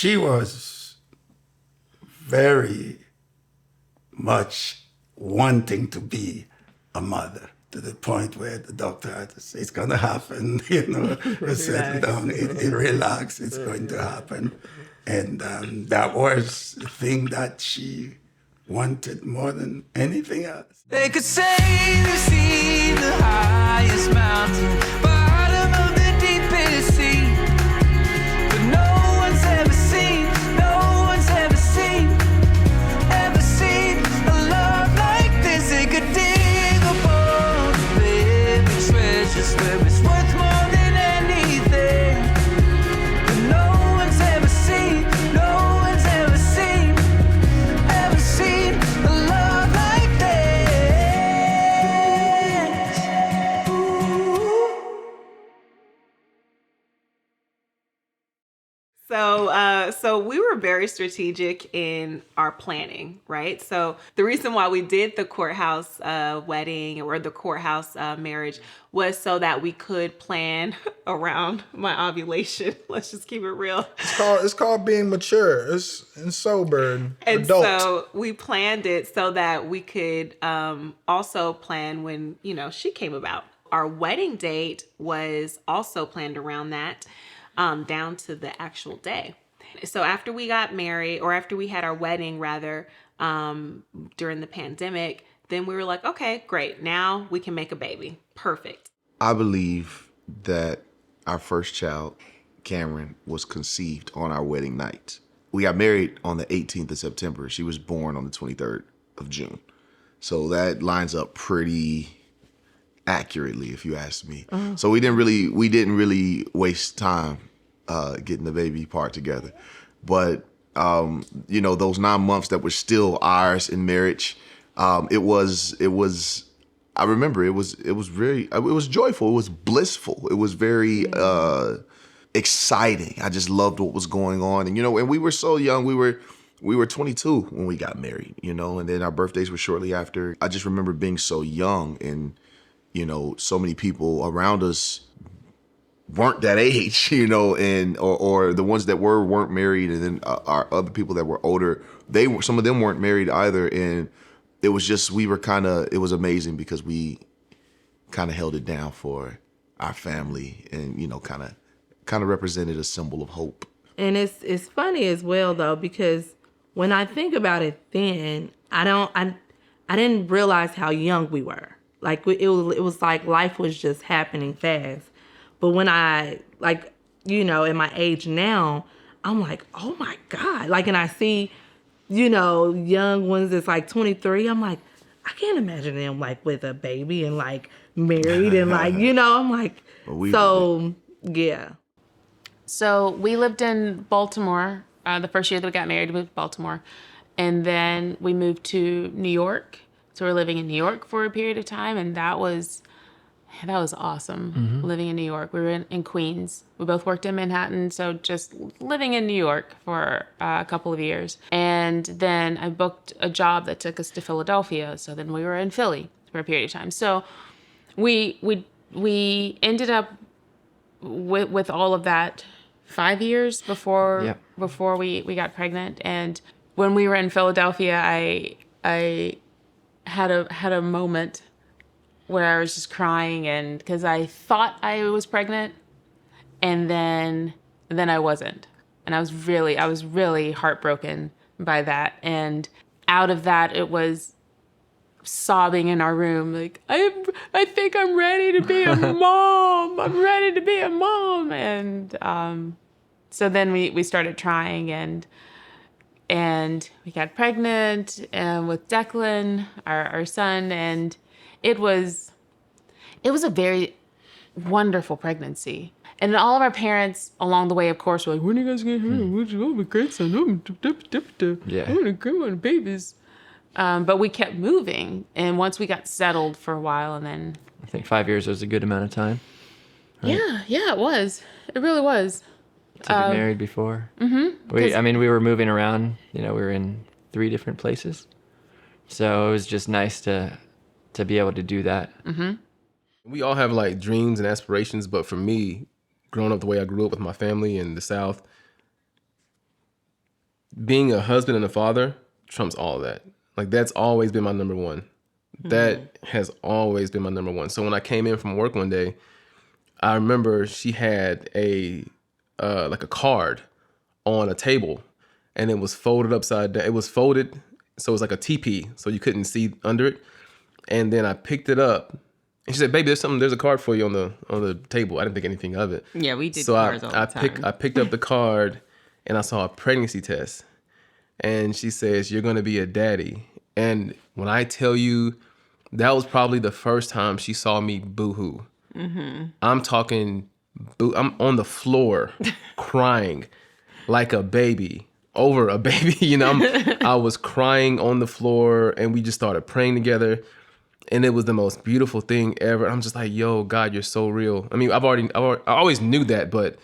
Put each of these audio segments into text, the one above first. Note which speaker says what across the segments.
Speaker 1: she was very much wanting to be a mother, to the point where the doctor had to say, it's going to happen, settle down, relax, it's going to happen. And that was the thing that she wanted more than anything else.
Speaker 2: They could say they've seen the highest mountain, bottom of the deepest sea, but no one's ever seen a love like this. They could dig a boat, baby, treasures where it's worth more than anything, but no one's ever seen a love like this.
Speaker 3: So we were very strategic in our planning, right? So the reason why we did the courthouse wedding or the courthouse marriage was so that we could plan around my ovulation. Let's just keep it real.
Speaker 4: It's called being mature and sober and adult.
Speaker 3: So we planned it so that we could also plan when, she came about. Our wedding date was also planned around that, down to the actual day. So after we got married, or after we had our wedding rather, during the pandemic, then we were like, okay, great. Now we can make a baby. Perfect.
Speaker 5: I believe that our first child, Cameron, was conceived on our wedding night. We got married on the 18th of September. She was born on the 23rd of June. So that lines up pretty accurately, if you ask me. Uh-huh. So we didn't really waste time getting the baby part together. But those 9 months that were still ours in marriage, it was I remember it was joyful, it was blissful, it was very exciting. I just loved what was going on. And and we were so young, we were 22 when we got married, and then our birthdays were shortly after. I just remember being so young, and so many people around us weren't that age, and or the ones that weren't married, and then our other people that were older, some of them weren't married either, and it was just it was amazing because we kind of held it down for our family, and kind of represented a symbol of hope.
Speaker 6: And it's funny as well though, because when I think about it, then I didn't realize how young we were. Like it was like life was just happening fast. But when I, in my age now, I'm like, oh my God. And I see, young ones that's 23. I'm like, I can't imagine them with a baby and married and I'm like, yeah.
Speaker 7: So we lived in Baltimore. The first year that we got married, we moved to Baltimore. And then we moved to New York. So we're living in New York for a period of time, and that was awesome, living in New York. We were in Queens. We both worked in Manhattan, so just living in New York for a couple of years. And then I booked a job that took us to Philadelphia, so then we were in Philly for a period of time. So we ended up with all of that 5 years before we got pregnant. And when we were in Philadelphia, I had a moment where I was just crying, and because I thought I was pregnant, and then I wasn't, and I was really heartbroken by that. And out of that, it was sobbing in our room, I think I'm ready to be a mom. I'm ready to be a mom. And so then we started trying, and we got pregnant with Declan, our son, and it was a very wonderful pregnancy. And all of our parents along the way, of course, were like, when are you guys going to have a grandson? I want babies. But we kept moving. And once we got settled for a while, and then...
Speaker 8: I think 5 years was a good amount of time. Right?
Speaker 7: Yeah, it was. It really was.
Speaker 8: To be married before. Mm-hmm. We were moving around. We were in 3 different places. So it was just nice to be able to do that.
Speaker 7: Mm-hmm.
Speaker 9: We all have dreams and aspirations, but for me, growing up the way I grew up with my family in the South, being a husband and a father trumps all of that. Like, that's always been my number one. That has always been my number one. So when I came in from work one day, I remember she had a like a card on a table, and it was folded upside down. It was folded, so it was like a teepee, so you couldn't see under it. And then I picked it up, and she said, "Baby, there's a card for you on the table." I didn't think anything of it.
Speaker 6: Yeah, we did
Speaker 9: So
Speaker 6: cards all the time.
Speaker 9: I picked up the card, and I saw a pregnancy test, and she says, "You're going to be a daddy." And when I tell you, that was probably the first time she saw me boohoo. I'm talking, I'm on the floor crying like a baby over a baby. You know, I was crying on the floor, and we just started praying together. And it was the most beautiful thing ever. I'm just like, yo, God, you're so real. I mean, I always knew that, but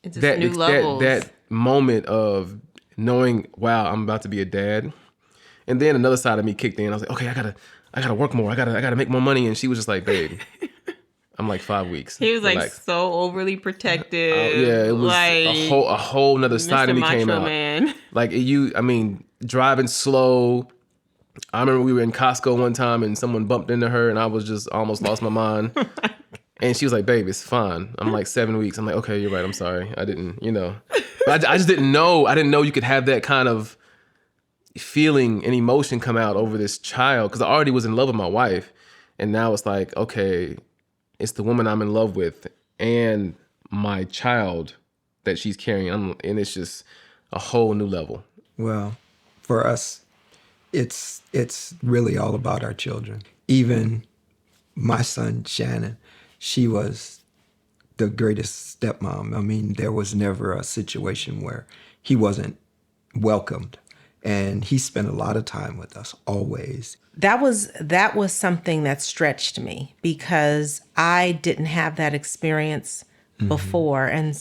Speaker 6: It's just new levels.
Speaker 9: that moment of knowing, wow, I'm about to be a dad. And then another side of me kicked in. I was like, okay, I gotta work more. I gotta make more money. And she was just like, babe, I'm like 5 weeks.
Speaker 6: He was like
Speaker 9: Relax.
Speaker 6: so overly protective.
Speaker 9: Yeah, it was
Speaker 6: like,
Speaker 9: a whole nother side
Speaker 6: Mr.
Speaker 9: of me came
Speaker 6: Macho
Speaker 9: out.
Speaker 6: Man.
Speaker 9: Like driving slow. I remember we were in Costco one time and someone bumped into her and I was just almost lost my mind. And she was like, babe, it's fine. I'm like 7 weeks. I'm like, okay, you're right. I'm sorry. I didn't, But I just didn't know. I didn't know you could have that kind of feeling and emotion come out over this child, because I already was in love with my wife. And now it's like, okay, it's the woman I'm in love with and my child that she's carrying. And it's just a whole new level.
Speaker 10: Well, for us, it's really all about our children. Even my son, Shannon, she was the greatest stepmom. I mean, there was never a situation where he wasn't welcomed. And he spent a lot of time with us, always.
Speaker 11: That was something that stretched me because I didn't have that experience before, and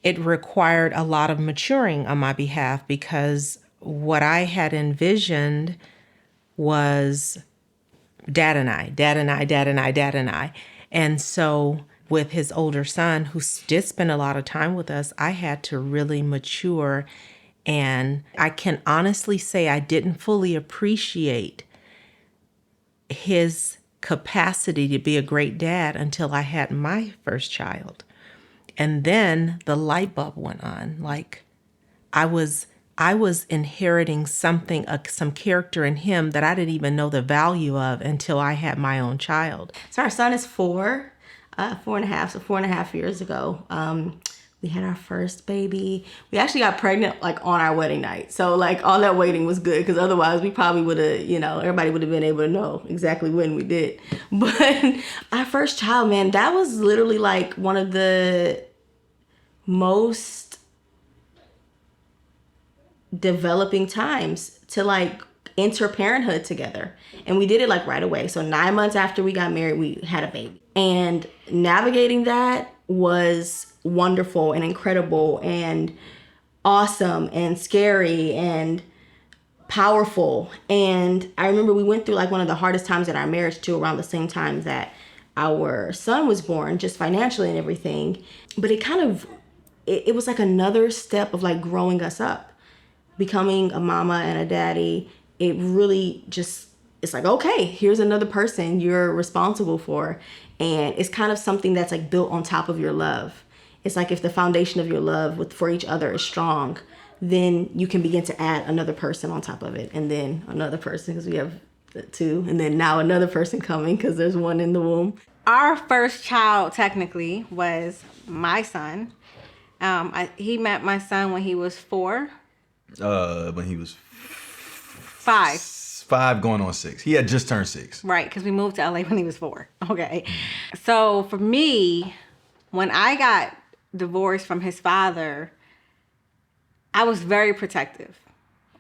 Speaker 11: it required a lot of maturing on my behalf, because what I had envisioned was dad and I. And so with his older son, who did spend a lot of time with us, I had to really mature. And I can honestly say I didn't fully appreciate his capacity to be a great dad until I had my first child. And then the light bulb went on. Like I was inheriting something, some character in him that I didn't even know the value of until I had my own child.
Speaker 12: So our son is 4.5 years ago. We had our first baby. We actually got pregnant like on our wedding night. So like all that waiting was good, because otherwise we probably would have, everybody would have been able to know exactly when we did. But our first child, man, that was literally like one of the most developing times to like enter parenthood together. And we did it like right away. So 9 months after we got married, we had a baby. And navigating that was wonderful and incredible and awesome and scary and powerful. And I remember we went through like one of the hardest times in our marriage too, around the same time that our son was born, just financially and everything. But it was like another step of like growing us up, becoming a mama and a daddy. It really just, it's like, okay, here's another person you're responsible for. And it's kind of something that's like built on top of your love. It's like if the foundation of your love for each other is strong, then you can begin to add another person on top of it. And then another person, because we have two. And then now another person coming because there's one in the womb.
Speaker 13: Our first child technically was my son. He met my son when he was 4.
Speaker 14: When he was
Speaker 13: 5.
Speaker 14: 5 going on 6. He had just turned 6.
Speaker 13: Right, because we moved to LA when he was 4. Okay. So for me, when I got divorced from his father, I was very protective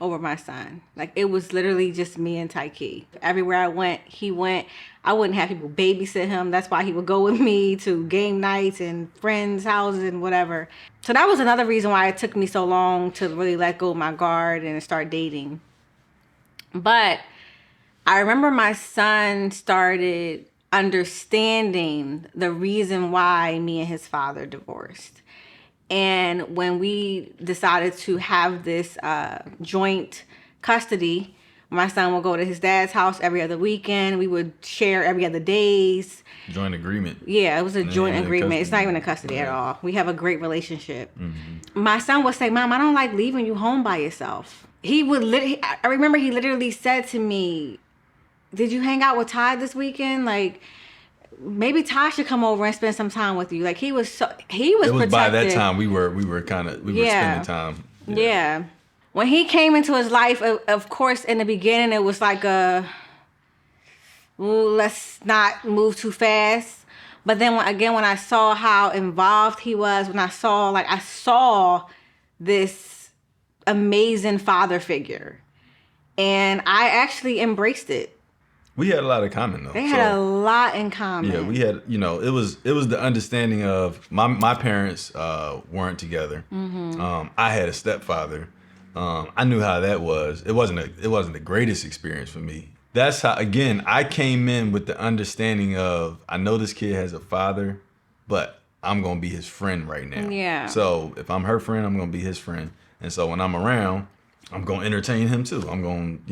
Speaker 13: over my son. Like it was literally just me and Taiki. Everywhere I went, he went. I wouldn't have people babysit him. That's why he would go with me to game nights and friends' houses and whatever. So that was another reason why it took me so long to really let go of my guard and start dating. But I remember my son started understanding the reason why me and his father divorced. And when we decided to have this joint custody, my son would go to his dad's house every other weekend. We would share every other days.
Speaker 14: Joint agreement.
Speaker 13: Yeah, it was a joint
Speaker 14: Yeah,
Speaker 13: agreement. It's not
Speaker 14: custody.
Speaker 13: even a custody at
Speaker 14: Right.
Speaker 13: all. We have a great relationship.
Speaker 14: Mm-hmm.
Speaker 13: My son would say, "Mom, I don't like leaving you home by yourself." He would I remember he literally said to me, "Did you hang out with Ty this weekend? Like, maybe Ty should come over and spend some time with you." Like, he was
Speaker 14: It was
Speaker 13: protective.
Speaker 14: by that time we were spending time.
Speaker 13: Yeah. When he came into his life, of course, in the beginning, it was like let's not move too fast. But then when I saw how involved he was, when I saw this amazing father figure, and I actually embraced it.
Speaker 14: We had a lot in common though.
Speaker 13: They had a lot in common.
Speaker 14: Yeah, we had, it was the understanding of my parents weren't together.
Speaker 13: Mm-hmm.
Speaker 14: I had a stepfather. I knew how that was. It wasn't the greatest experience for me. That's how, again, I came in with the understanding of, I know this kid has a father, but I'm going to be his friend right now.
Speaker 13: Yeah.
Speaker 14: So if I'm her friend, I'm going to be his friend. And so when I'm around, I'm going to entertain him too. I'm going,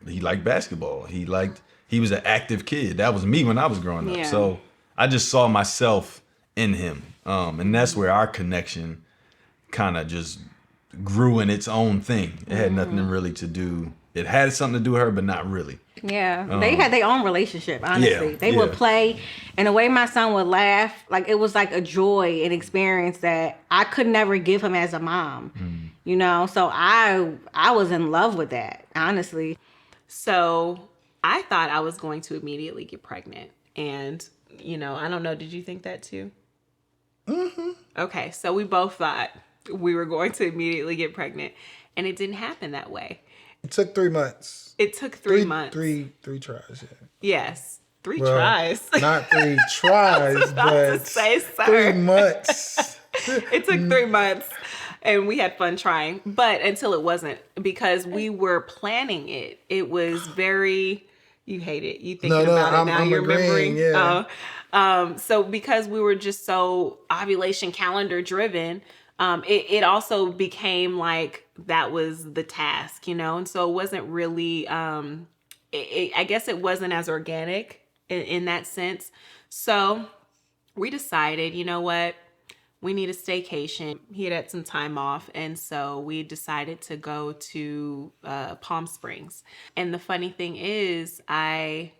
Speaker 14: he liked basketball. He was an active kid. That was me when I was growing up.
Speaker 13: Yeah.
Speaker 14: So I just saw myself in him. And that's where our connection kind of just grew in its own thing. It had nothing really to do. It had something to do with her, but not really.
Speaker 13: Yeah, they had their own relationship, honestly. They would play, and the way my son would laugh, like, it was like a joy and experience that I could never give him as a mom. So I was in love with that, honestly.
Speaker 3: So I thought I was going to immediately get pregnant. And, I don't know, did you think that too?
Speaker 4: Mm-hmm.
Speaker 3: Okay, so we both thought we were going to immediately get pregnant. And it didn't happen that way.
Speaker 4: It took 3 months.
Speaker 3: It took 3 months.
Speaker 4: Three tries, yeah.
Speaker 3: Yes. 3 tries.
Speaker 4: Not 3 tries, but 3 months.
Speaker 3: It took 3 months. And we had fun trying. But until it wasn't. Because we were planning it. It was very... You hate it. You thinking about it now. You're
Speaker 4: agreeing,
Speaker 3: remembering.
Speaker 4: Yeah.
Speaker 3: So because we were just so ovulation calendar driven... it also became like that was the task, and so it wasn't really, I guess it wasn't as organic in that sense. So we decided, you know what, we need a staycation. He had some time off. And so we decided to go to Palm Springs. And the funny thing is, I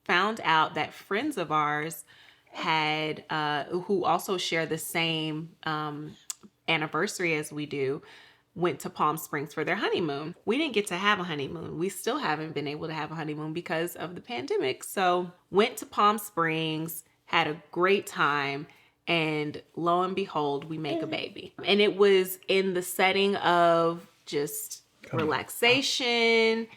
Speaker 3: found out that friends of ours had, who also share the same anniversary as we do, went to Palm Springs for their honeymoon. We didn't get to have a honeymoon. We still haven't been able to have a honeymoon because of the pandemic. So went to Palm Springs, had a great time, and lo and behold, we make a baby. And it was in the setting of just relaxation,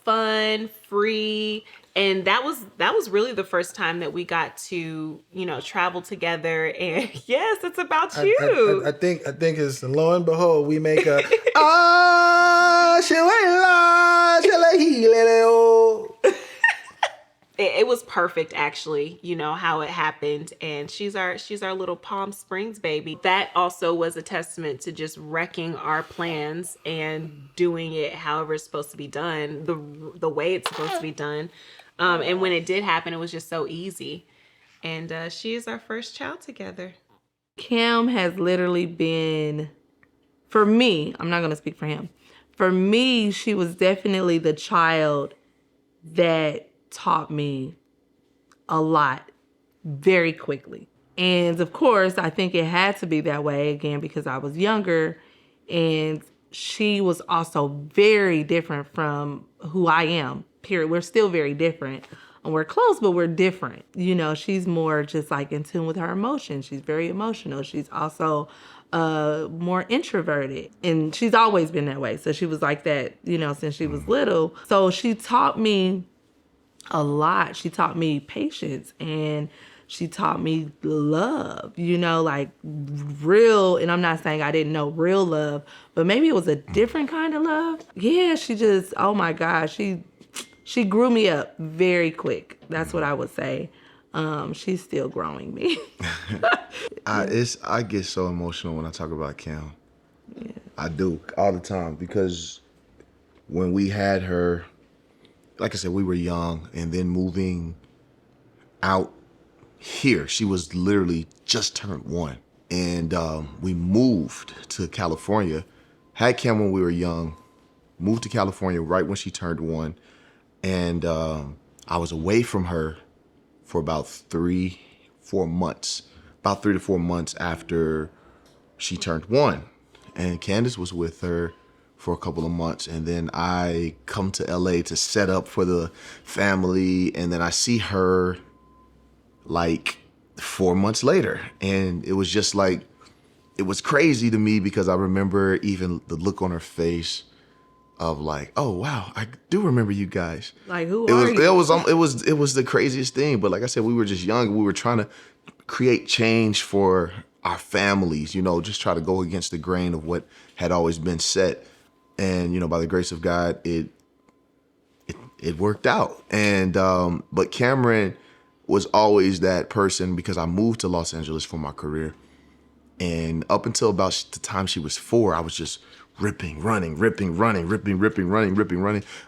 Speaker 3: fun, free. And that was really the first time that we got to, travel together. And yes, it's about you.
Speaker 4: I think it's lo and behold, we make a
Speaker 3: It was perfect, actually, how it happened. And she's our little Palm Springs baby. That also was a testament to just wrecking our plans and doing it however it's supposed to be done, the way it's supposed to be done. And when it did happen, it was just so easy. And she is our first child together.
Speaker 6: Kim has literally been, for me, I'm not going to speak for him. For me, she was definitely the child that taught me a lot very quickly. And of course, I think it had to be that way, again, because I was younger. And she was also very different from who I am, period. We're still very different. And we're close, but we're different. She's more just like in tune with her emotions. She's very emotional. She's also more introverted. And she's always been that way. So she was like that, since she was little. So she taught me a lot. She taught me patience, and she taught me love, like real. And I'm not saying I didn't know real love, but maybe it was a different kind of love. Yeah, she just, oh my gosh, she grew me up very quick. That's what I would say. She's still growing me.
Speaker 5: I get so emotional when I talk about Cam. Yeah. I do all the time because when we had her, like I said, we were young, and then moving out here, she was literally just turned 1, and we moved to California. Had Cam when we were young, moved to California right when she turned 1, and I was away from her for about 3-4 months. About 3 to 4 months after she turned 1, and Candace was with her for a couple of months, and then I come to LA to set up for the family, and then I see her like 4 months later, and it was just like, it was crazy to me because I remember even the look on her face of like, oh wow, I do remember you guys.
Speaker 6: Like, who are you?
Speaker 5: It was the craziest thing. But like I said, we were just young. We were trying to create change for our families, just try to go against the grain of what had always been set. And, by the grace of God, it worked out. And but Cameron was always that person because I moved to Los Angeles for my career. And up until about the time she was 4, I was just ripping, running.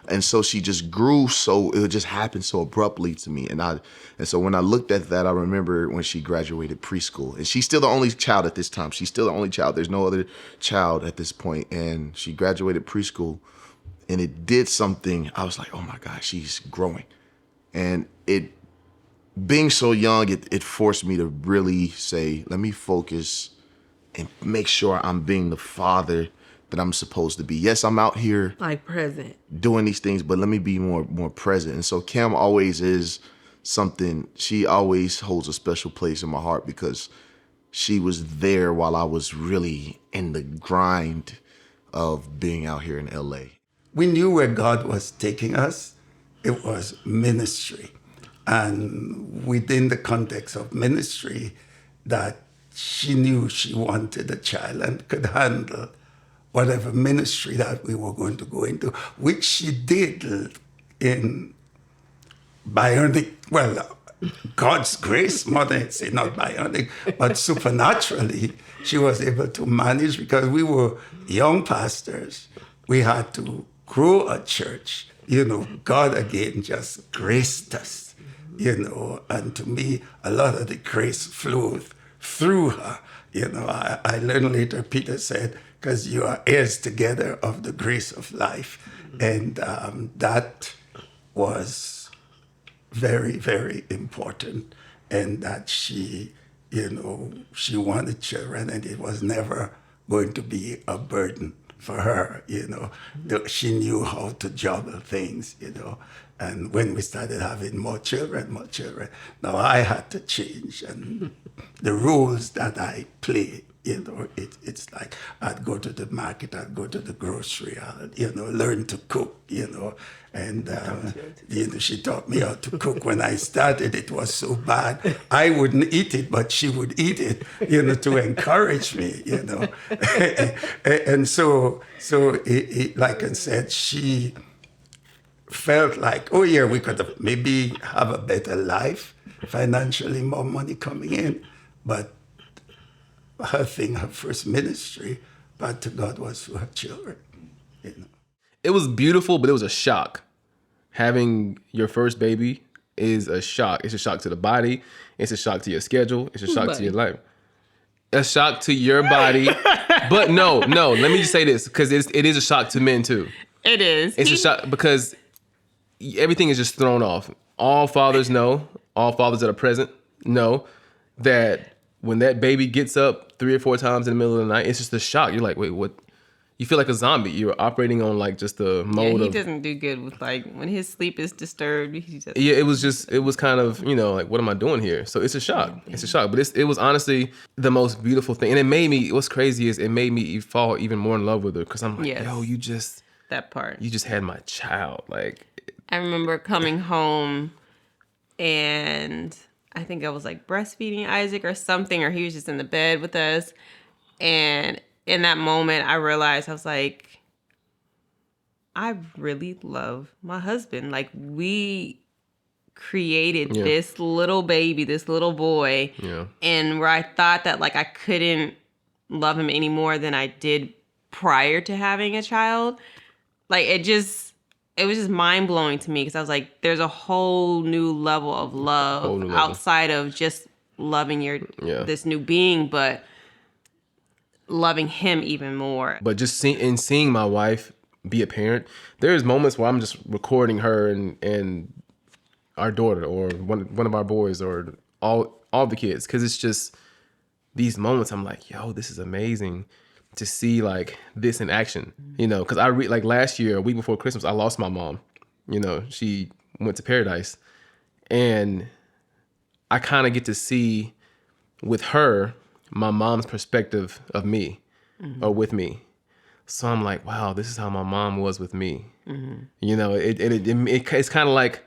Speaker 5: And so she just grew, so it just happened so abruptly to me. And so when I looked at that, I remember when she graduated preschool. And she's still the only child at this time. She's still the only child. There's no other child at this point. And she graduated preschool, and it did something. I was like, oh my God, she's growing. And being so young, it forced me to really say, let me focus and make sure I'm being the father that I'm supposed to be. Yes, I'm out here
Speaker 6: like present
Speaker 5: doing these things, but let me be more present. And so Cam always is something, she always holds a special place in my heart because she was there while I was really in the grind of being out here in LA.
Speaker 1: We knew where God was taking us. It was ministry. And within the context of ministry, that she knew she wanted a child and could handle whatever ministry that we were going to go into, which she did in bionic, God's grace, mother, say not bionic, but supernaturally, she was able to manage because we were young pastors. We had to grow a church. God again just graced us, and to me, a lot of the grace flowed through her. I learned later, Peter said, because you are heirs together of the grace of life. And that was very, very important. And that she wanted children, and it was never going to be a burden for her, She knew how to juggle things, And when we started having more children, now I had to change. And the roles that I play, it's like I'd go to the market, I'd go to the grocery, I'd, learn to cook, And, she taught me how to cook. When I started, it was so bad. I wouldn't eat it, but she would eat it, to encourage me, And so like I said, she felt like, oh yeah, we could have maybe have a better life, financially more money coming in. But her first ministry, but to God was for her children,
Speaker 9: It was beautiful, but it was a shock. Having your first baby is a shock. It's a shock to the body. It's a shock to your schedule. It's a shock to your life. A shock to your body. But no, let me just say this, because it is a shock to men too.
Speaker 7: It is.
Speaker 9: It's a shock because everything is just thrown off. All fathers know, all fathers that are present know that when that baby gets up 3 or 4 times in the middle of the night, it's just a shock. You're like, wait, what? You feel like a zombie. You're operating on like just the mode
Speaker 3: he
Speaker 9: of...
Speaker 3: doesn't do good with like when his sleep is disturbed.
Speaker 9: Yeah, it was kind of, like, what am I doing here? So it's a shock. It's a shock. But it was honestly the most beautiful thing. And it made me, what's crazy is it made me fall even more in love with her. Because I'm like, yo,
Speaker 3: that part.
Speaker 9: You just had my child. Like,
Speaker 3: I remember coming home and I think I was like breastfeeding Isaac or something, or he was just in the bed with us. And in that moment, I realized, I was like, I really love my husband. Like, we
Speaker 15: created
Speaker 9: Yeah.
Speaker 15: this little baby, this little boy,
Speaker 9: Yeah.
Speaker 15: and where I thought that like I couldn't love him any more than I did prior to having a child. Like it was just mind blowing to me because I was like, there's a whole new level of love
Speaker 9: Whole new level.
Speaker 15: outside of just loving this new being, but loving him even more.
Speaker 9: But just seeing my wife be a parent, there's moments where I'm just recording her and our daughter or one of our boys or all the kids, because it's just these moments I'm like, yo, this is amazing to see like this in action, you know, because like last year, a week before Christmas, I lost my mom. You know, she went to paradise, and I kind of get to see with her my mom's perspective of me or with me. So I'm like, wow, this is how my mom was with me. You know, it's kind of like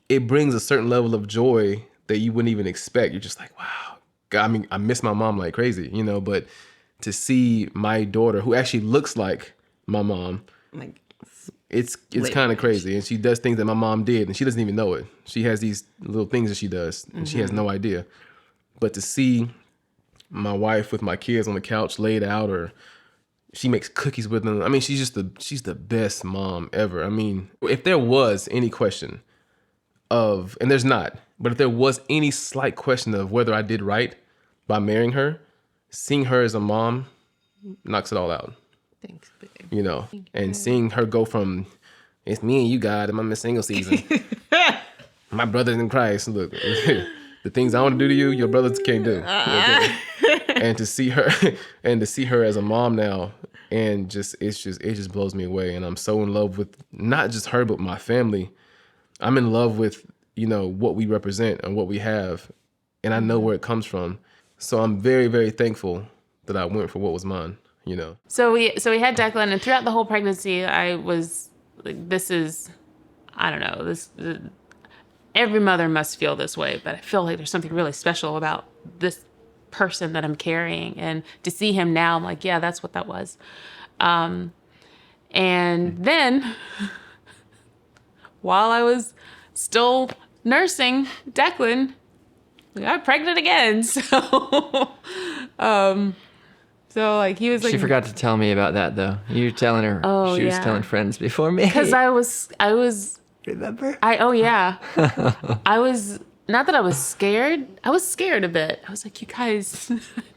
Speaker 9: it brings a certain level of joy that you wouldn't even expect. You're just like, wow, God, I mean, I miss my mom like crazy, you know, but to see my daughter who actually looks like my mom,
Speaker 15: Like
Speaker 9: it's kind of crazy. And she does things that my mom did and she doesn't even know it. She has these little things that she does and she has no idea. But to see my wife with my kids on the couch laid out, or she makes cookies with them. I mean, she's the best mom ever. I mean, if there was any question of, and there's not, but if there was any slight question of whether I did right by marrying her, seeing her as a mom knocks it all out.
Speaker 15: Thanks, babe.
Speaker 9: You know, and seeing her go from, it's me and you, God, and I'm in single season. My brothers in Christ, look, the things I want to do to you, your brothers can't do. And to see her as a mom now, and it just blows me away. And I'm so in love with not just her, but my family. I'm in love with, you know, what we represent and what we have, and I know where it comes from. So I'm very, very thankful that I went for what was mine, you know.
Speaker 7: So we had Declan, and throughout the whole pregnancy, I was like, every mother must feel this way, but I feel like there's something really special about this person that I'm carrying, and to see him now, I'm like, yeah, that's what that was. And then while I was still nursing Declan, I got pregnant again. So like he was like,
Speaker 8: She forgot to tell me about that though. You were telling her.
Speaker 7: Oh,
Speaker 8: She was
Speaker 7: yeah.
Speaker 8: telling friends before me.
Speaker 7: because I was
Speaker 8: Remember?
Speaker 7: I was, not that I was scared. I was scared a bit. I was like, you guys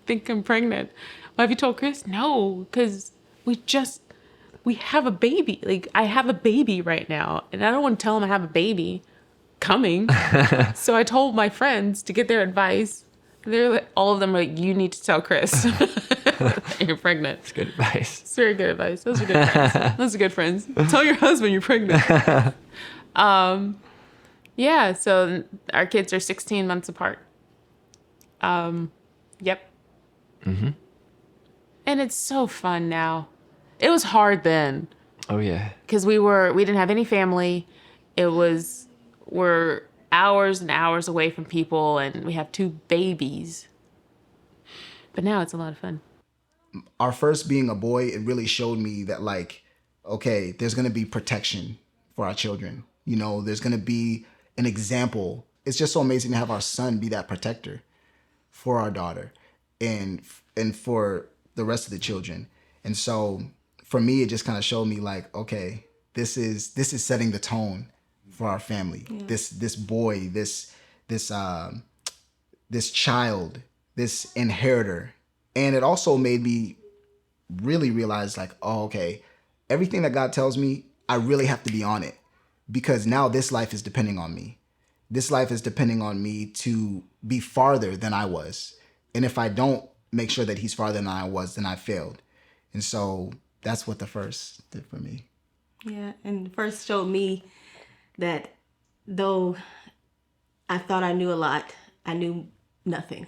Speaker 7: think I'm pregnant. Well, have you told Chris? No, because we have a baby. Like, I have a baby right now, and I don't want to tell him I have a baby coming. So I told my friends to get their advice. They're like, all of them were like, you need to tell Chris that you're pregnant.
Speaker 8: It's good advice.
Speaker 7: It's very good advice. Those are good friends. Those are good friends. Tell your husband you're pregnant. Yeah, so our kids are 16 months apart. Yep.
Speaker 8: Mm-hmm.
Speaker 7: And it's so fun now. It was hard then.
Speaker 8: Oh yeah.
Speaker 7: Because we didn't have any family. We're hours and hours away from people, and we have 2 babies. But now it's a lot of fun.
Speaker 16: Our first being a boy, it really showed me that, like, okay, there's going to be protection for our children. You know, there's going to be an example. It's just so amazing to have our son be that protector for our daughter and for the rest of the children. And so for me, it just kind of showed me like, okay, this is setting the tone for our family. Yeah. This boy, this child, this inheritor. And it also made me really realize like, oh, okay, everything that God tells me, I really have to be on it, because now this life is depending on me. This life is depending on me to be farther than I was. And if I don't make sure that he's farther than I was, then I failed. And so that's what the first did for me.
Speaker 12: Yeah, and the first showed me that though I thought I knew a lot, I knew nothing.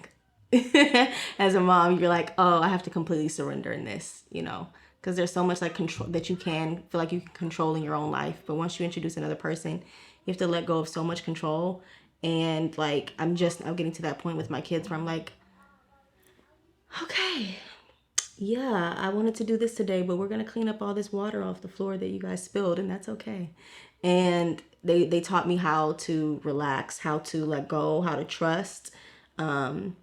Speaker 12: As a mom, you're like, oh, I have to completely surrender in this, you know, because there's so much like control that you can feel like you can control in your own life. But once you introduce another person, you have to let go of so much control. And like, I'm getting to that point with my kids where I'm like, okay, yeah, I wanted to do this today, but we're going to clean up all this water off the floor that you guys spilled, and that's okay. And they taught me how to relax, how to let go, how to trust, and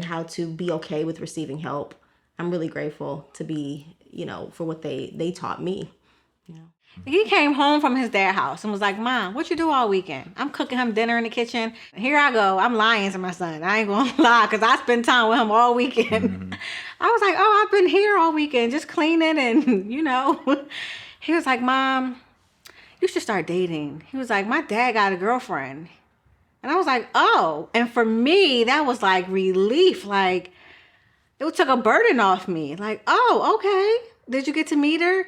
Speaker 12: how to be okay with receiving help. I'm really grateful to be, for what they taught me.
Speaker 13: He came home from his dad's house and was like, Mom, what you do all weekend? I'm cooking him dinner in the kitchen. Here I go. I'm lying to my son. I ain't gonna lie, because I spend time with him all weekend. I was like, oh, I've been here all weekend just cleaning and, He was like, Mom, you should start dating. He was like, my dad got a girlfriend. And I was like, oh. And for me, that was like relief. Like, it took a burden off me. Like, oh, okay. Did you get to meet her?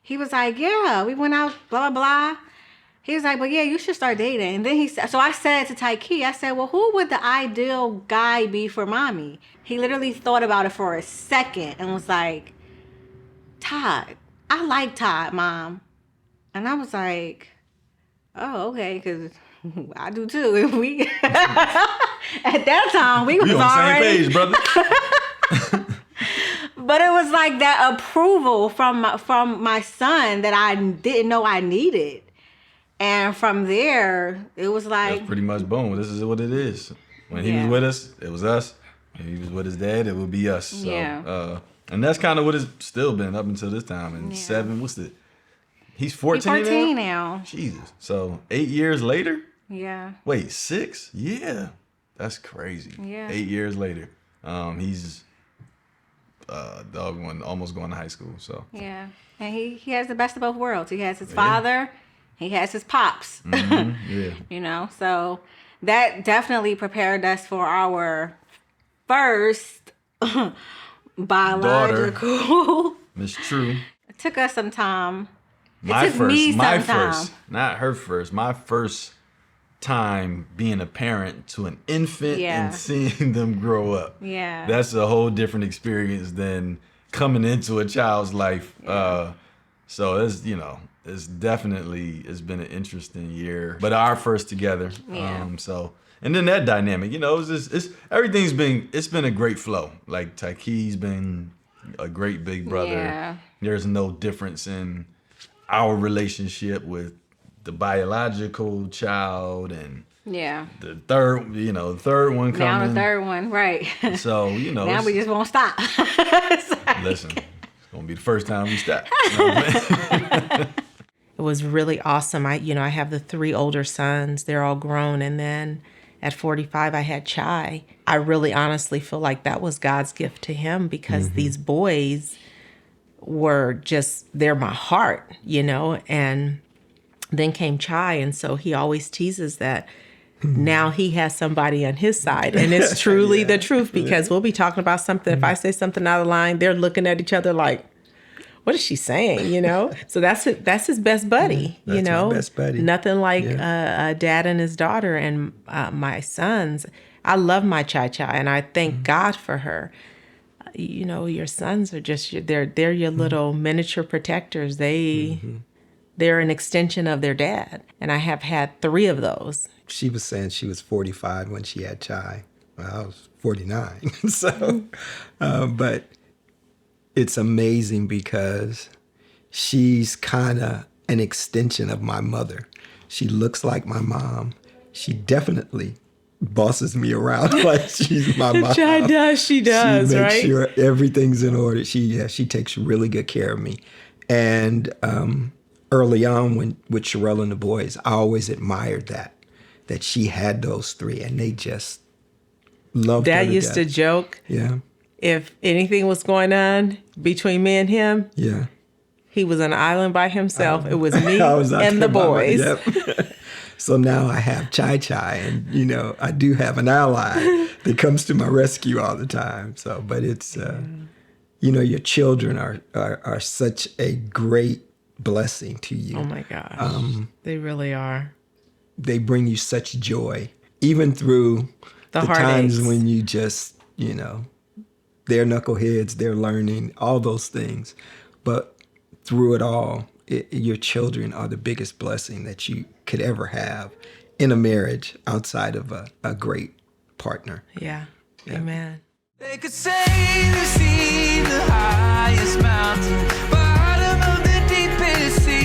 Speaker 13: He was like, yeah, we went out, blah, blah, blah. He was like, but yeah, you should start dating. And then so I said to Tyke, I said, well, who would the ideal guy be for mommy? He literally thought about it for a second and was like, Todd. I like Todd, Mom. And I was like, oh, okay, because I do too. And we, at that time, we was
Speaker 14: on
Speaker 13: already.
Speaker 14: the same page, brother.
Speaker 13: But it was like that approval from my son that I didn't know I needed. And from there, it was like...
Speaker 14: That's pretty much boom. This is what it is. When he was with us, it was us. When he was with his dad, it would be us. So,
Speaker 13: Yeah.
Speaker 14: And that's kind of what it's still been up until this time. And he's 14
Speaker 13: He's 14 now.
Speaker 14: Jesus. So 8 years later?
Speaker 13: Yeah.
Speaker 14: Wait, 6? Yeah. That's crazy.
Speaker 13: Yeah.
Speaker 14: 8 years later. He's... dog one almost going to high school, so
Speaker 13: Yeah, and he has the best of both worlds. He has his father, he has his pops.
Speaker 14: Yeah.
Speaker 13: So that definitely prepared us for our first biological.
Speaker 14: Miss True.
Speaker 13: It took us some time.
Speaker 14: My
Speaker 13: took me some time.
Speaker 14: first, not her first. My first time being a parent to an infant and seeing them grow up.
Speaker 13: Yeah.
Speaker 14: That's a whole different experience than coming into a child's life. So it's it's been an interesting year, but our first together.
Speaker 13: Yeah.
Speaker 14: And then that dynamic, it's been a great flow. Like Tyke's been a great big brother.
Speaker 13: Yeah.
Speaker 14: There's no difference in our relationship with the biological child and the third one coming.
Speaker 13: Now the third one, right.
Speaker 14: So,
Speaker 13: now we just won't stop.
Speaker 14: Listen, it's going to be the first time we stop.
Speaker 11: It was really awesome. I have the 3 older sons. They're all grown. And then at 45, I had Chai. I really honestly feel like that was God's gift to him because these boys were they're my heart, and then came Chai, and so he always teases that now he has somebody on his side. And it's truly the truth because we'll be talking about something. If I say something out of line, they're looking at each other like, what is she saying, So that's his best buddy,
Speaker 10: That's his best buddy.
Speaker 11: Nothing like a dad and his daughter and my sons. I love my Chai, and I thank God for her. Your sons are they're your little miniature protectors. They're an extension of their dad. And I have had 3 of those.
Speaker 10: She was saying she was 45 when she had Chai. Well, I was 49. So, but it's amazing because she's kind of an extension of my mother. She looks like my mom. She definitely bosses me around like she's my mom.
Speaker 11: She does,
Speaker 10: she
Speaker 11: right?
Speaker 10: makes sure everything's in order. She takes really good care of me. And early on with Sherelle and the boys, I always admired that she had those 3 and they just loved her.
Speaker 11: Dad
Speaker 10: to
Speaker 11: used to
Speaker 10: death.
Speaker 11: joke.
Speaker 10: Yeah.
Speaker 11: If anything was going on between me and him, he was on an island by himself. It was me and the boys.
Speaker 10: Yep. So now I have Chai, and I do have an ally that comes to my rescue all the time. So, but it's your children are such a great blessing to you.
Speaker 11: Oh my gosh, they really are.
Speaker 10: They bring you such joy, even through the times when you just they're knuckleheads, they're learning all those things, but through it all, your children are the biggest blessing that you could ever have in a marriage outside of a great partner.
Speaker 11: Yeah. Amen.
Speaker 2: They could say they've seen the highest mountain, bottom of the deepest sea.